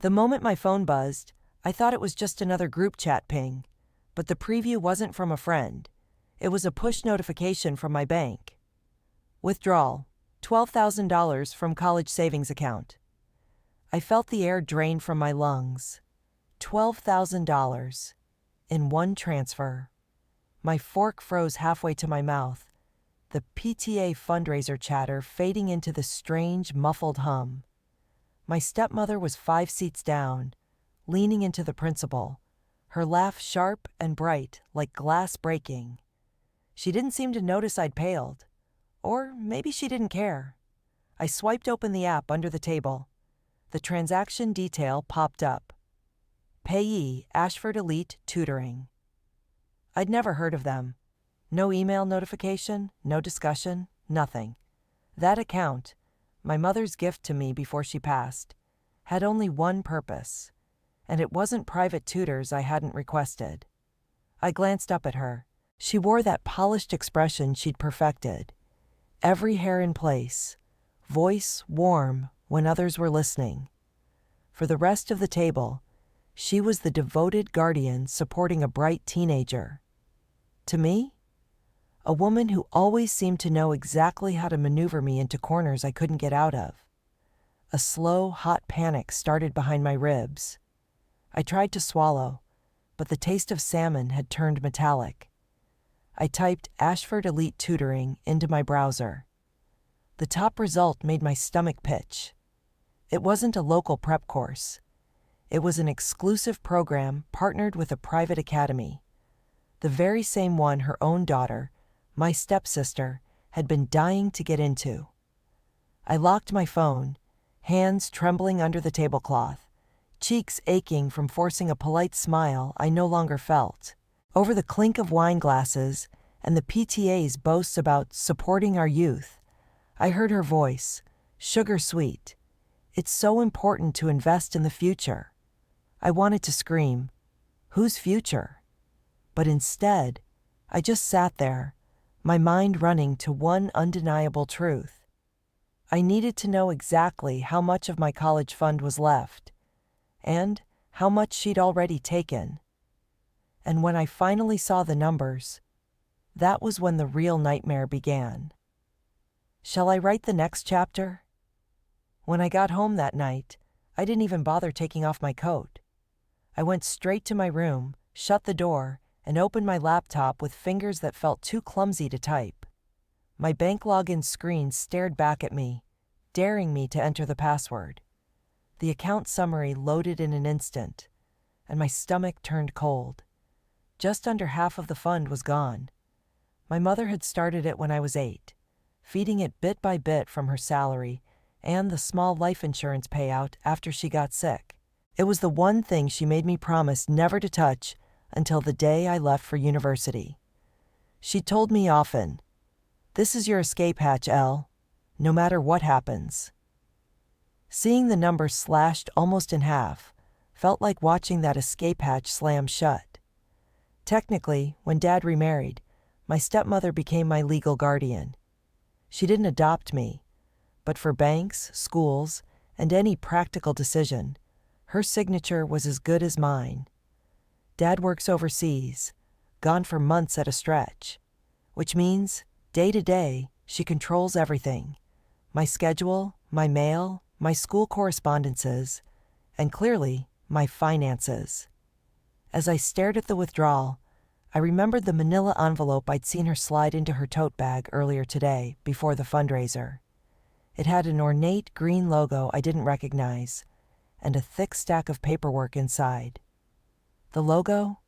The moment my phone buzzed, I thought it was just another group chat ping, but the preview wasn't from a friend. It was a push notification from my bank. Withdrawal, $12,000 from college savings account. I felt the air drain from my lungs. $12,000 in one transfer. My fork froze halfway to my mouth, the PTA fundraiser chatter fading into the strange, muffled hum. My stepmother was 5 seats down, leaning into the principal, her laugh sharp and bright like glass breaking. She didn't seem to notice I'd paled. Or maybe she didn't care. I swiped open the app under the table. The transaction detail popped up. Payee Ashford Elite Tutoring. I'd never heard of them. No email notification, no discussion, nothing. That account, my mother's gift to me before she passed, had only one purpose, and it wasn't private tutors I hadn't requested. I glanced up at her. She wore that polished expression she'd perfected. Every hair in place, voice warm when others were listening. For the rest of the table, she was the devoted guardian supporting a bright teenager. To me, a woman who always seemed to know exactly how to maneuver me into corners I couldn't get out of. A slow, hot panic started behind my ribs. I tried to swallow, but the taste of salmon had turned metallic. I typed Ashford Elite Tutoring into my browser. The top result made my stomach pitch. It wasn't a local prep course. It was an exclusive program partnered with a private academy. The very same one her own daughter, my stepsister, had been dying to get into. I locked my phone, hands trembling under the tablecloth, cheeks aching from forcing a polite smile I no longer felt. Over the clink of wine glasses and the PTA's boasts about supporting our youth, I heard her voice, sugar sweet. It's so important to invest in the future. I wanted to scream, whose future? But instead, I just sat there, my mind running to one undeniable truth. I needed to know exactly how much of my college fund was left, and how much she'd already taken. And when I finally saw the numbers, that was when the real nightmare began. Shall I write the next chapter? When I got home that night, I didn't even bother taking off my coat. I went straight to my room, shut the door, and opened my laptop with fingers that felt too clumsy to type. My bank login screen stared back at me, daring me to enter the password. The account summary loaded in an instant, and my stomach turned cold. Just under half of the fund was gone. My mother had started it when I was 8, feeding it bit by bit from her salary and the small life insurance payout after she got sick. It was the one thing she made me promise never to touch until the day I left for university. She told me often, "This is your escape hatch, Elle, no matter what happens." Seeing the number slashed almost in half felt like watching that escape hatch slam shut. Technically, when Dad remarried, my stepmother became my legal guardian. She didn't adopt me, but for banks, schools, and any practical decision, her signature was as good as mine. Dad works overseas, gone for months at a stretch, which means, day to day, she controls everything. My schedule, my mail, my school correspondences, and clearly, my finances. As I stared at the withdrawal, I remembered the manila envelope I'd seen her slide into her tote bag earlier today, before the fundraiser. It had an ornate green logo I didn't recognize, and a thick stack of paperwork inside. The logo?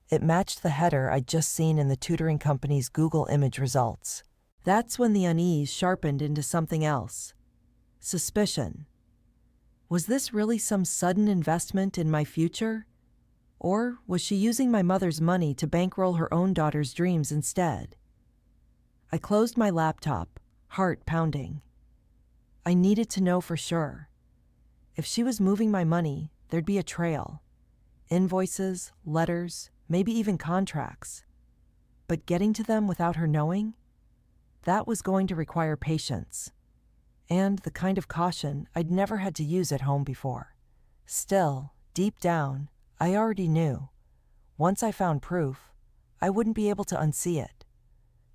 It matched the header I'd just seen in the tutoring company's Google image results. That's when the unease sharpened into something else. Suspicion. Was this really some sudden investment in my future? Or was she using my mother's money to bankroll her own daughter's dreams instead? I closed my laptop, heart pounding. I needed to know for sure. If she was moving my money, there'd be a trail. Invoices, letters, maybe even contracts. But getting to them without her knowing? That was going to require patience. And the kind of caution I'd never had to use at home before. Still, deep down, I already knew. Once I found proof, I wouldn't be able to unsee it.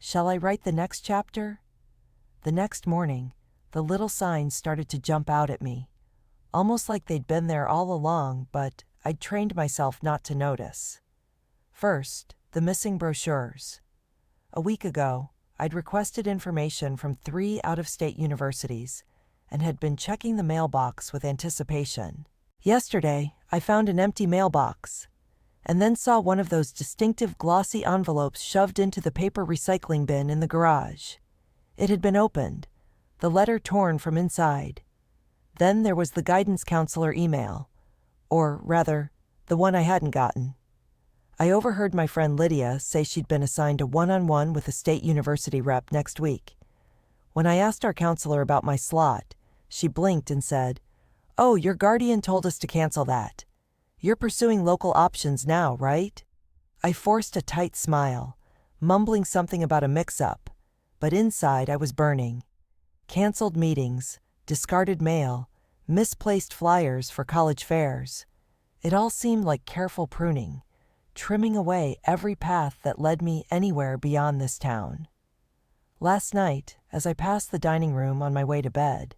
Shall I write the next chapter? The next morning, the little signs started to jump out at me, almost like they'd been there all along, but I'd trained myself not to notice. First, the missing brochures. A week ago, I'd requested information from 3 out-of-state universities and had been checking the mailbox with anticipation. Yesterday, I found an empty mailbox, and then saw one of those distinctive glossy envelopes shoved into the paper recycling bin in the garage. It had been opened, the letter torn from inside. Then there was the guidance counselor email, or rather, the one I hadn't gotten. I overheard my friend Lydia say she'd been assigned a one-on-one with a state university rep next week. When I asked our counselor about my slot, she blinked and said, "Oh, your guardian told us to cancel that. You're pursuing local options now, right?" I forced a tight smile, mumbling something about a mix-up, but inside I was burning. Canceled meetings, discarded mail, misplaced flyers for college fairs. It all seemed like careful pruning, trimming away every path that led me anywhere beyond this town. Last night, as I passed the dining room on my way to bed,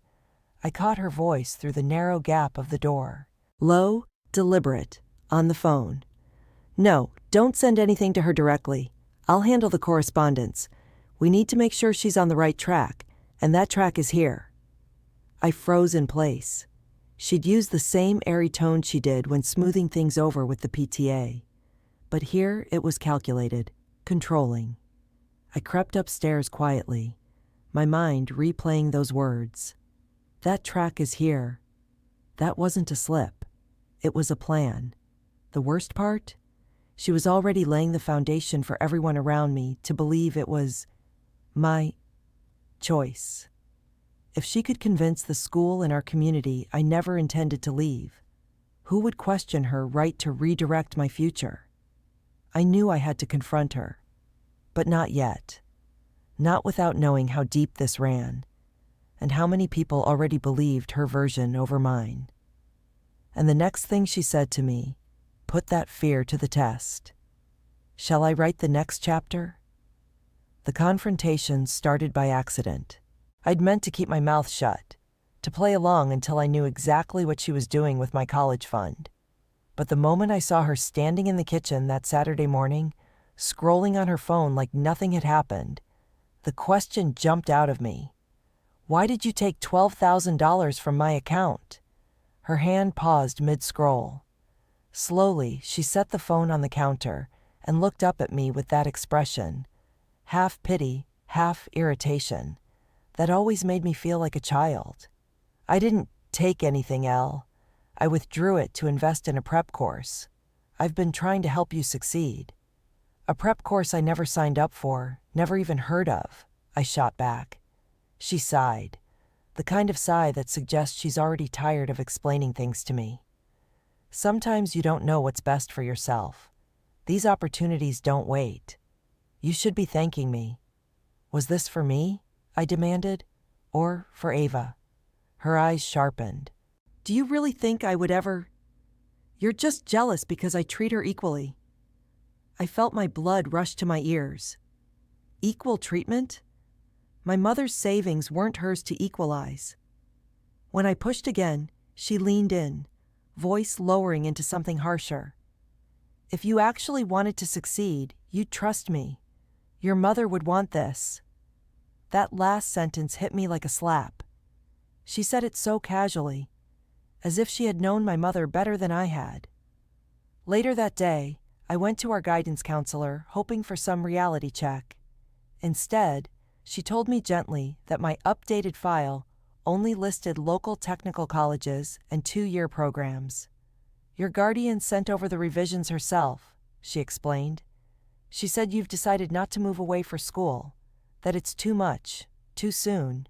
I caught her voice through the narrow gap of the door. Low, deliberate, on the phone. "No, don't send anything to her directly. I'll handle the correspondence. We need to make sure she's on the right track, and that track is here." I froze in place. She'd used the same airy tone she did when smoothing things over with the PTA. But here it was calculated, controlling. I crept upstairs quietly, my mind replaying those words. That track is here. That wasn't a slip. It was a plan. The worst part? She was already laying the foundation for everyone around me to believe it was my choice. If she could convince the school and our community I never intended to leave, who would question her right to redirect my future? I knew I had to confront her, but not yet. Not without knowing how deep this ran, and how many people already believed her version over mine. And the next thing she said to me put that fear to the test. Shall I write the next chapter? The confrontation started by accident. I'd meant to keep my mouth shut, to play along until I knew exactly what she was doing with my college fund. But the moment I saw her standing in the kitchen that Saturday morning, scrolling on her phone like nothing had happened, the question jumped out of me. Why did you take $12,000 from my account? Her hand paused mid-scroll. Slowly, she set the phone on the counter and looked up at me with that expression, half pity, half irritation, that always made me feel like a child. I didn't take anything, Elle. I withdrew it to invest in a prep course. I've been trying to help you succeed. A prep course I never signed up for, never even heard of, I shot back. She sighed, the kind of sigh that suggests she's already tired of explaining things to me. Sometimes you don't know what's best for yourself. These opportunities don't wait. You should be thanking me. Was this for me? I demanded. Or for Ava? Her eyes sharpened. Do you really think I would ever? You're just jealous because I treat her equally. I felt my blood rush to my ears. Equal treatment? My mother's savings weren't hers to equalize. When I pushed again, she leaned in, voice lowering into something harsher. If you actually wanted to succeed, you'd trust me. Your mother would want this. That last sentence hit me like a slap. She said it so casually, as if she had known my mother better than I had. Later that day, I went to our guidance counselor, hoping for some reality check. Instead, she told me gently that my updated file only listed local technical colleges and 2-year programs. Your guardian sent over the revisions herself, she explained. She said you've decided not to move away for school, that it's too much, too soon.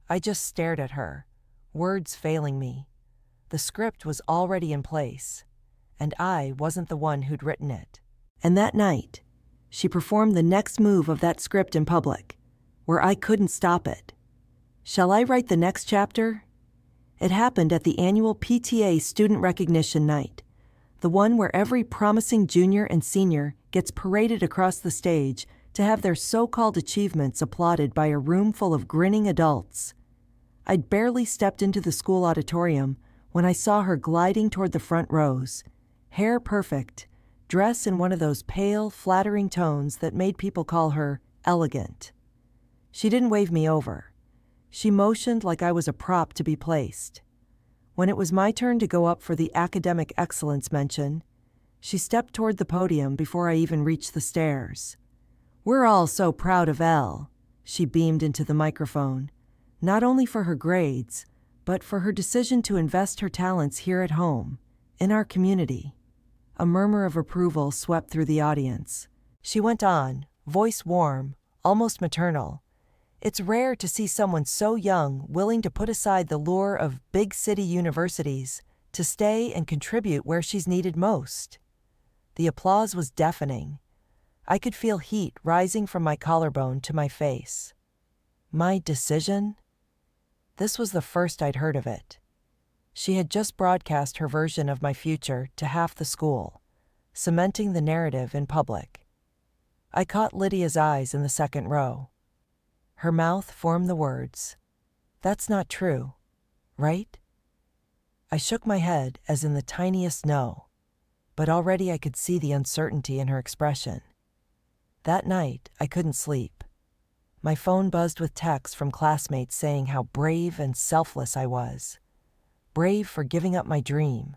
I just stared at her, words failing me. The script was already in place, and I wasn't the one who'd written it. And that night, she performed the next move of that script in public, where I couldn't stop it. Shall I write the next chapter? It happened at the annual PTA Student Recognition Night, the one where every promising junior and senior gets paraded across the stage to have their so-called achievements applauded by a room full of grinning adults. I'd barely stepped into the school auditorium when I saw her gliding toward the front rows, hair perfect, dress in one of those pale, flattering tones that made people call her elegant. She didn't wave me over. She motioned like I was a prop to be placed. When it was my turn to go up for the academic excellence mention, she stepped toward the podium before I even reached the stairs. "We're all so proud of Elle," she beamed into the microphone, not only for her grades, but for her decision to invest her talents here at home, in our community. A murmur of approval swept through the audience. She went on, voice warm, almost maternal. "It's rare to see someone so young willing to put aside the lure of big city universities to stay and contribute where she's needed most." The applause was deafening. I could feel heat rising from my collarbone to my face. My decision? This was the first I'd heard of it. She had just broadcast her version of my future to half the school, cementing the narrative in public. I caught Lydia's eyes in the second row. Her mouth formed the words, "That's not true, right?" I shook my head as in the tiniest no, but already I could see the uncertainty in her expression. That night, I couldn't sleep. My phone buzzed with texts from classmates saying how brave and selfless I was. Brave for giving up my dream.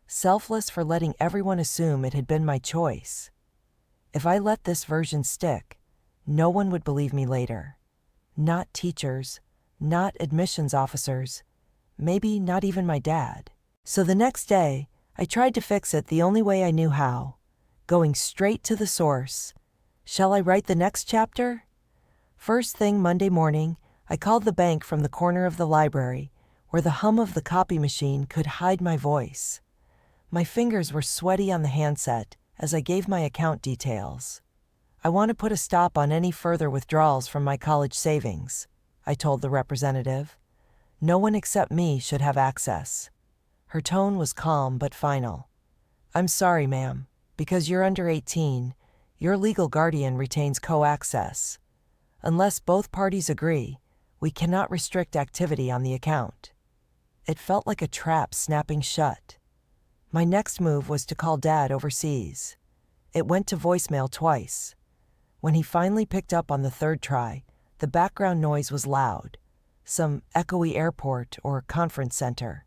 Selfless for letting everyone assume it had been my choice. If I let this version stick, no one would believe me later. Not teachers, not admissions officers, maybe not even my dad. So the next day, I tried to fix it the only way I knew how, going straight to the source. Shall I write the next chapter? First thing Monday morning, I called the bank from the corner of the library, where the hum of the copy machine could hide my voice. My fingers were sweaty on the handset as I gave my account details. "I want to put a stop on any further withdrawals from my college savings," I told the representative. "No one except me should have access." Her tone was calm but final. "I'm sorry, ma'am. Because you're under 18, your legal guardian retains co-access. Unless both parties agree, we cannot restrict activity on the account." It felt like a trap snapping shut. My next move was to call Dad overseas. It went to voicemail twice. When he finally picked up on the third try, the background noise was loud. Some echoey airport or conference center.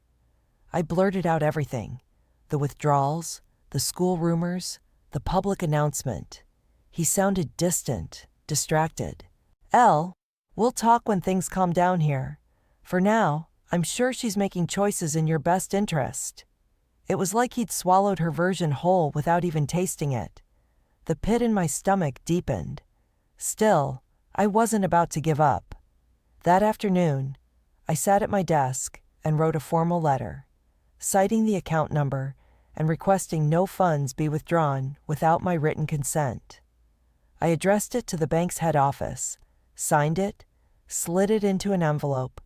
I blurted out everything. The withdrawals, the school rumors, the public announcement. He sounded distant, distracted. "Elle, we'll talk when things calm down here. For now, I'm sure she's making choices in your best interest." It was like he'd swallowed her version whole without even tasting it. The pit in my stomach deepened. Still, I wasn't about to give up. That afternoon, I sat at my desk and wrote a formal letter, citing the account number and requesting no funds be withdrawn without my written consent. I addressed it to the bank's head office, signed it, slid it into an envelope,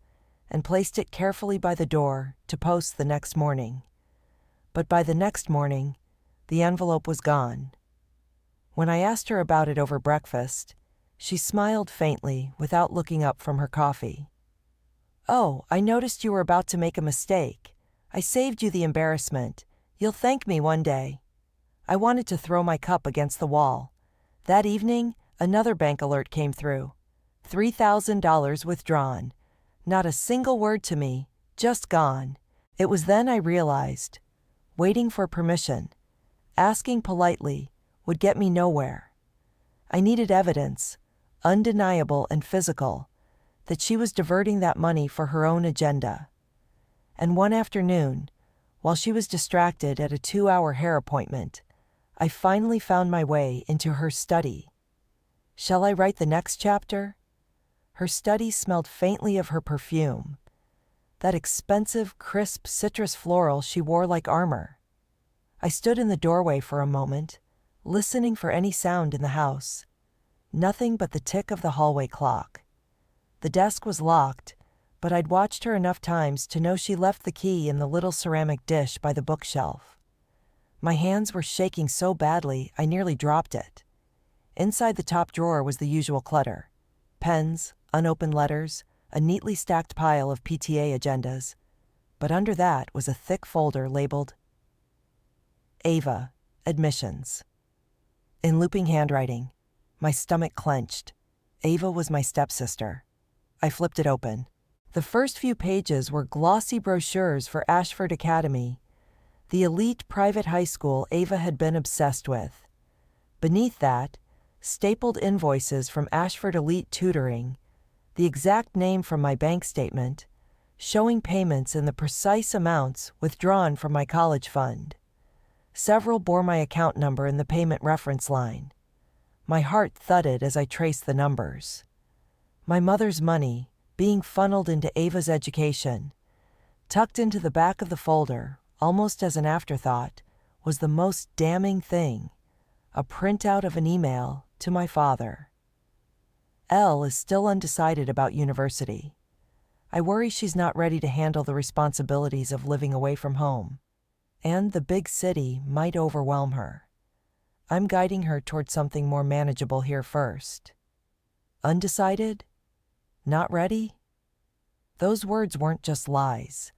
and placed it carefully by the door to post the next morning. But by the next morning, the envelope was gone. When I asked her about it over breakfast, she smiled faintly without looking up from her coffee. "Oh, I noticed you were about to make a mistake. I saved you the embarrassment. You'll thank me one day." I wanted to throw my cup against the wall. That evening, another bank alert came through. $3,000 withdrawn. Not a single word to me, just gone. It was then I realized, waiting for permission, asking politely, would get me nowhere. I needed evidence, undeniable and physical, that she was diverting that money for her own agenda. And one afternoon, while she was distracted at a 2-hour hair appointment, I finally found my way into her study. Shall I write the next chapter? Her study smelled faintly of her perfume, that expensive, crisp citrus floral she wore like armor. I stood in the doorway for a moment, listening for any sound in the house. Nothing but the tick of the hallway clock. The desk was locked, but I'd watched her enough times to know she left the key in the little ceramic dish by the bookshelf. My hands were shaking so badly I nearly dropped it. Inside the top drawer was the usual clutter: pens, unopened letters, a neatly stacked pile of PTA agendas. But under that was a thick folder labeled Ava, Admissions. In looping handwriting, my stomach clenched. Ava was my stepsister. I flipped it open. The first few pages were glossy brochures for Ashford Academy, the elite private high school Ava had been obsessed with. Beneath that, stapled invoices from Ashford Elite Tutoring, the exact name from my bank statement, showing payments in the precise amounts withdrawn from my college fund. Several bore my account number in the payment reference line. My heart thudded as I traced the numbers. My mother's money, being funneled into Ava's education, tucked into the back of the folder, almost as an afterthought, was the most damning thing: a printout of an email to my father. Elle is still undecided about university. I worry she's not ready to handle the responsibilities of living away from home, and the big city might overwhelm her. I'm guiding her towards something more manageable here first. Undecided? Not ready? Those words weren't just lies.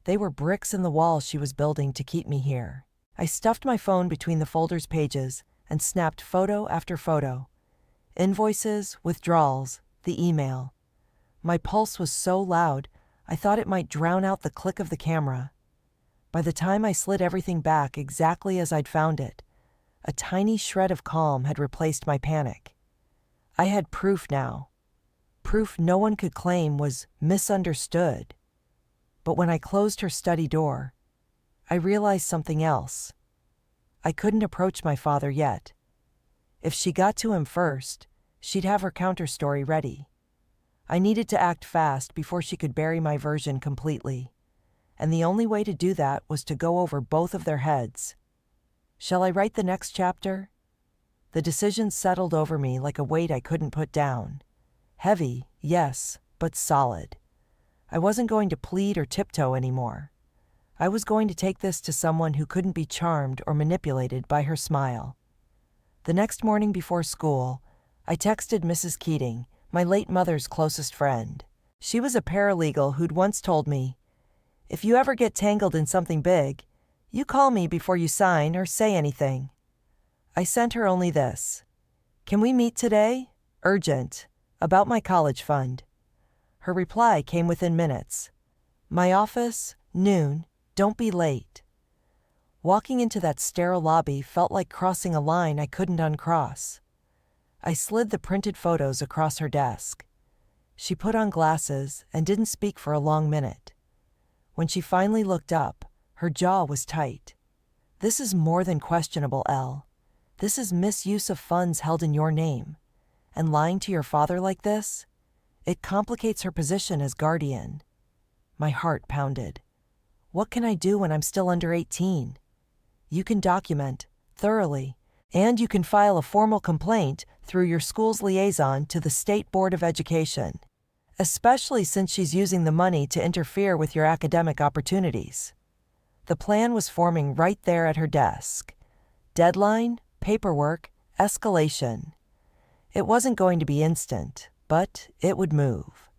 They were bricks in the wall she was building to keep me here. I stuffed my phone between the folder's pages and snapped photo after photo. Invoices, withdrawals, the email. My pulse was so loud, I thought it might drown out the click of the camera. By the time I slid everything back exactly as I'd found it, a tiny shred of calm had replaced my panic. I had proof now. Proof no one could claim was misunderstood. But when I closed her study door, I realized something else. I couldn't approach my father yet. If she got to him first, she'd have her counterstory ready. I needed to act fast before she could bury my version completely, and the only way to do that was to go over both of their heads. Shall I write the next chapter? The decision settled over me like a weight I couldn't put down. Heavy, yes, but solid. I wasn't going to plead or tiptoe anymore. I was going to take this to someone who couldn't be charmed or manipulated by her smile. The next morning before school, I texted Mrs. Keating, my late mother's closest friend. She was a paralegal who'd once told me, "If you ever get tangled in something big, you call me before you sign or say anything." I sent her only this: "Can we meet today? Urgent. About my college fund." Her reply came within minutes. "My office, noon. Don't be late." Walking into that sterile lobby felt like crossing a line I couldn't uncross. I slid the printed photos across her desk. She put on glasses and didn't speak for a long minute. When she finally looked up, her jaw was tight. "This is more than questionable, Elle. This is misuse of funds held in your name. And lying to your father like this? It complicates her position as guardian." My heart pounded. What can I do when I'm still under 18? You can document, thoroughly, and you can file a formal complaint through your school's liaison to the State Board of Education, especially since she's using the money to interfere with your academic opportunities. The plan was forming right there at her desk. Deadline, paperwork, escalation. It wasn't going to be instant, but it would move.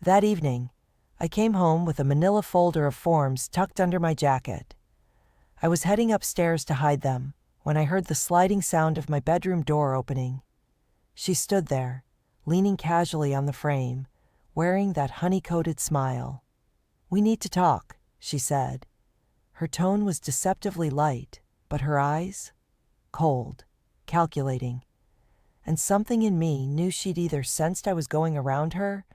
That evening, I came home with a manila folder of forms tucked under my jacket. I was heading upstairs to hide them when I heard the sliding sound of my bedroom door opening. She stood there, leaning casually on the frame, wearing that honey-coated smile. "We need to talk," she said. Her tone was deceptively light, but her eyes? Cold, calculating. And something in me knew she'd either sensed I was going around her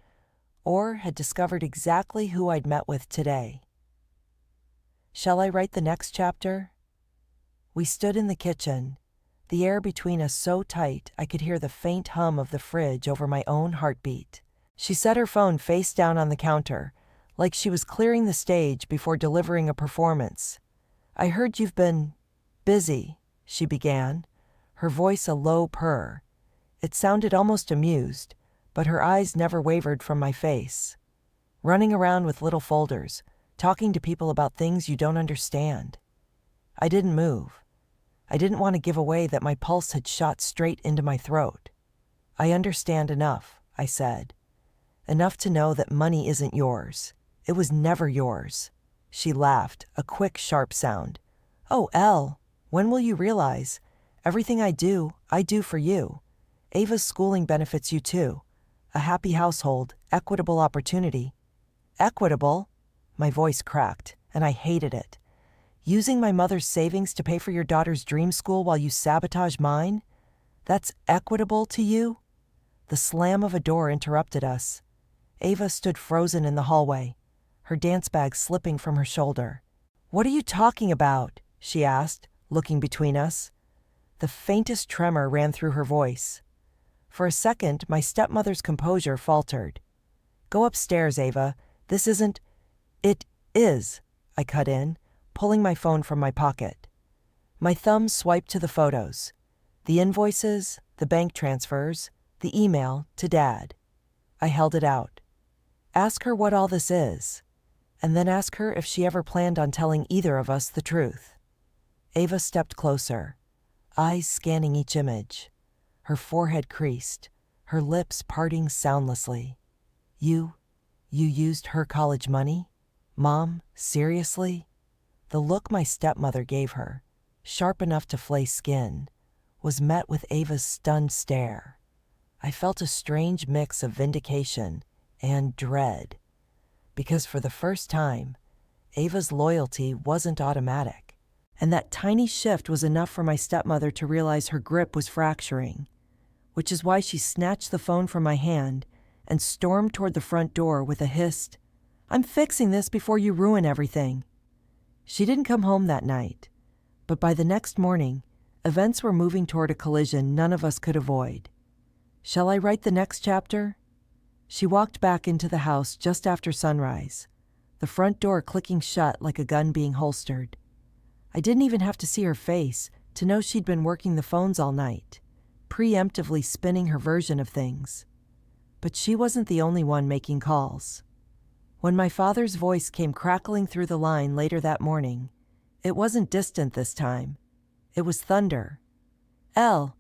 or had discovered exactly who I'd met with today. Shall I write the next chapter? We stood in the kitchen, the air between us so tight I could hear the faint hum of the fridge over my own heartbeat. She set her phone face down on the counter, like she was clearing the stage before delivering a performance. "I heard you've been busy," she began, her voice a low purr. It sounded almost amused, but her eyes never wavered from my face. running around with little folders, talking to people about things you don't understand. I didn't move. I didn't want to give away that my pulse had shot straight into my throat. I understand enough, I said. Enough to know that money isn't yours. It was never yours. She laughed, a quick, sharp sound. Oh, Elle, when will you realize? Everything I do for you. Ava's schooling benefits you too. A happy household, equitable opportunity. Equitable? My voice cracked, and I hated it. Using my mother's savings to pay for your daughter's dream school while you sabotage mine? That's equitable to you? The slam of a door interrupted us. Ava stood frozen in the hallway, her dance bag slipping from her shoulder. What are you talking about? She asked, looking between us. The faintest tremor ran through her voice. For a second, my stepmother's composure faltered. Go upstairs, Ava. This isn't... It is, I cut in, pulling my phone from my pocket. My thumb swiped to the photos. The invoices, the bank transfers, the email to Dad. I held it out. Ask her what all this is, and then ask her if she ever planned on telling either of us the truth. Ava stepped closer, eyes scanning each image, her forehead creased, her lips parting soundlessly. You used her college money? Mom, seriously? The look my stepmother gave her, sharp enough to flay skin, was met with Ava's stunned stare. I felt a strange mix of vindication and dread, because for the first time, Ava's loyalty wasn't automatic, and that tiny shift was enough for my stepmother to realize her grip was fracturing, which is why she snatched the phone from my hand and stormed toward the front door with a hissed, "I'm fixing this before you ruin everything." She didn't come home that night, but by the next morning, events were moving toward a collision none of us could avoid. Shall I write the next chapter? She walked back into the house just after sunrise, the front door clicking shut like a gun being holstered. I didn't even have to see her face to know she'd been working the phones all night, preemptively spinning her version of things. But she wasn't the only one making calls. When my father's voice came crackling through the line later that morning, it wasn't distant this time. It was thunder. Elle,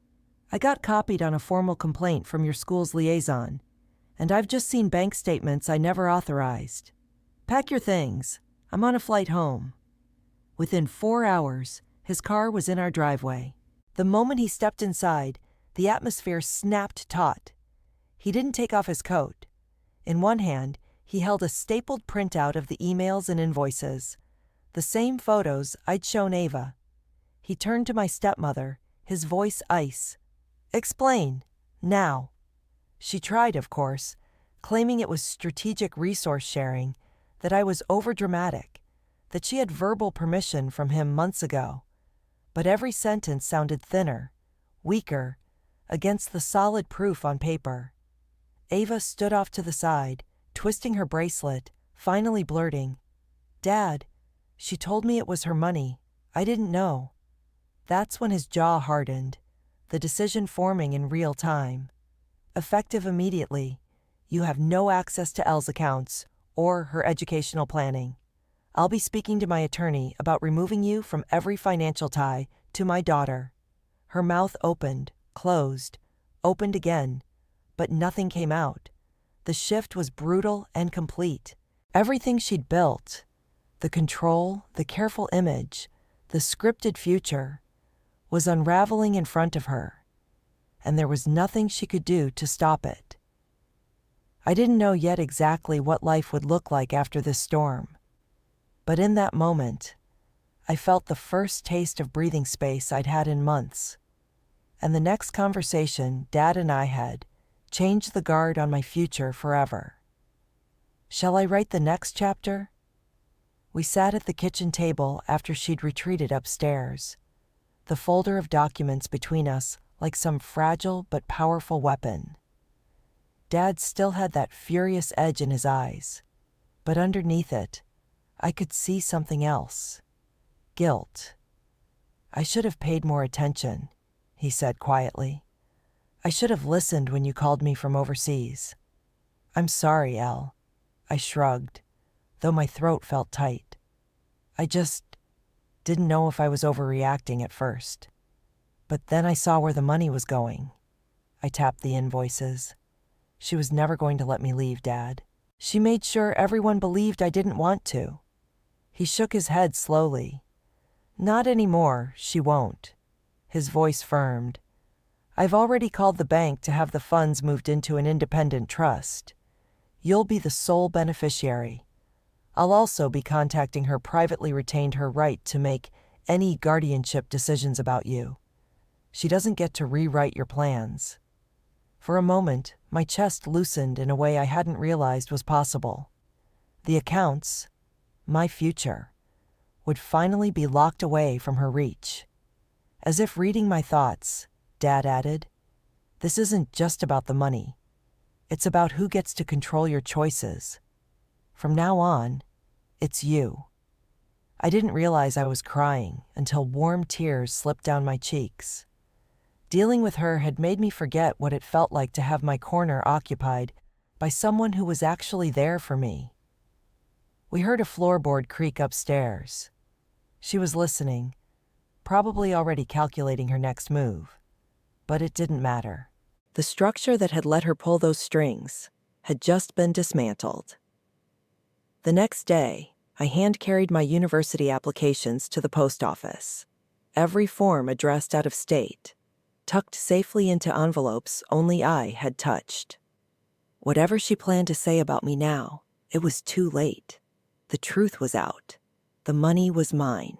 I got copied on a formal complaint from your school's liaison, and I've just seen bank statements I never authorized. Pack your things. I'm on a flight home. Within 4 hours, his car was in our driveway. The moment he stepped inside, the atmosphere snapped taut. He didn't take off his coat. In one hand, he held a stapled printout of the emails and invoices, the same photos I'd shown Ava. He turned to my stepmother, his voice ice. Explain, now. She tried, of course, claiming it was strategic resource sharing, that I was overdramatic, that she had verbal permission from him months ago. But every sentence sounded thinner, weaker, against the solid proof on paper. Ava stood off to the side, twisting her bracelet, finally blurting, "Dad, she told me it was her money. I didn't know." That's when his jaw hardened, the decision forming in real time. Effective immediately, you have no access to Elle's accounts or her educational planning. I'll be speaking to my attorney about removing you from every financial tie to my daughter. Her mouth opened, closed, opened again, but nothing came out. The shift was brutal and complete. Everything she'd built, the control, the careful image, the scripted future, was unraveling in front of her, and there was nothing she could do to stop it. I didn't know yet exactly what life would look like after this storm, but in that moment, I felt the first taste of breathing space I'd had in months, and the next conversation Dad and I had changed the guard on my future forever. Shall I write the next chapter? We sat at the kitchen table after she'd retreated upstairs, the folder of documents between us like some fragile but powerful weapon. Dad still had that furious edge in his eyes, but underneath it, I could see something else. Guilt. "I should have paid more attention," he said quietly. "I should have listened when you called me from overseas. I'm sorry, Elle. I shrugged, though my throat felt tight. I just didn't know if I was overreacting at first. But then I saw where the money was going. I tapped the invoices. She was never going to let me leave, Dad. She made sure everyone believed I didn't want to. He shook his head slowly. Not anymore, she won't. His voice firmed. I've already called the bank to have the funds moved into an independent trust. You'll be the sole beneficiary. I'll also be contacting her privately retained her right to make any guardianship decisions about you. She doesn't get to rewrite your plans. For a moment, my chest loosened in a way I hadn't realized was possible. The accounts, my future, would finally be locked away from her reach. As if reading my thoughts, Dad added, "This isn't just about the money. It's about who gets to control your choices. From now on, it's you." I didn't realize I was crying until warm tears slipped down my cheeks. Dealing with her had made me forget what it felt like to have my corner occupied by someone who was actually there for me. We heard a floorboard creak upstairs. She was listening, probably already calculating her next move. But it didn't matter. The structure that had let her pull those strings had just been dismantled. The next day, I hand-carried my university applications to the post office, every form addressed out of state, tucked safely into envelopes only I had touched. Whatever she planned to say about me now, it was too late. The truth was out. The money was mine.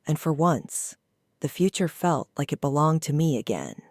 And for once, the future felt like it belonged to me again.